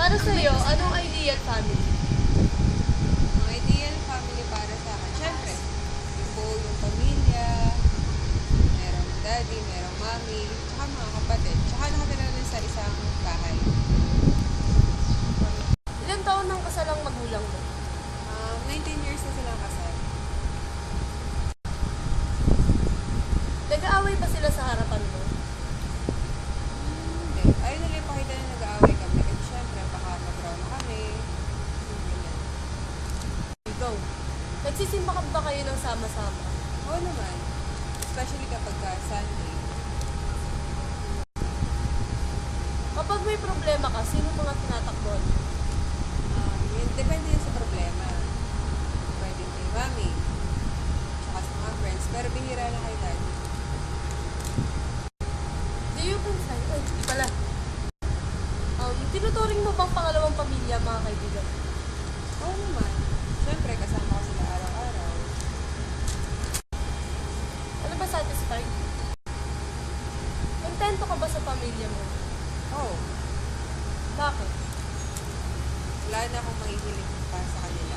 Para sa'yo, anong ideal family? Ang ideal family para sa akin, syempre, yung buo yung pamilya, merong daddy, merong mommy, tsaka mga kapatid, tsaka nakatira rin sa isang bahay. Ilang taon nang kasal ang magulang mo? 19 years na silang kasal. Nag-aaway ba sila sa harapan mo? Hindi. Ayaw nila ipakita na nag-aaway kami. Kasi syempre, baka mag-row na kami. Ganyan. Go. Nagsisimba ka ba kayo ng sama-sama? Oo naman. Especially kapag Sunday. Kapag may problema ka, sino mga tinatakbuhan mo? Yun, depende yun sa problema. Pwede kay mami, tsaka sa mga friends, pero bihira na kay daddy. Do you consider? Ay, di pala. Tinuturing mo bang pangalawang pamilya, mga kaibigan? Oo naman. Siyempre, kasama ko sila araw-araw. Ano ba satisfied? Kontento ka ba sa pamilya mo? Oo. Bakit? Wala na akong mahihiling pa sa kanila.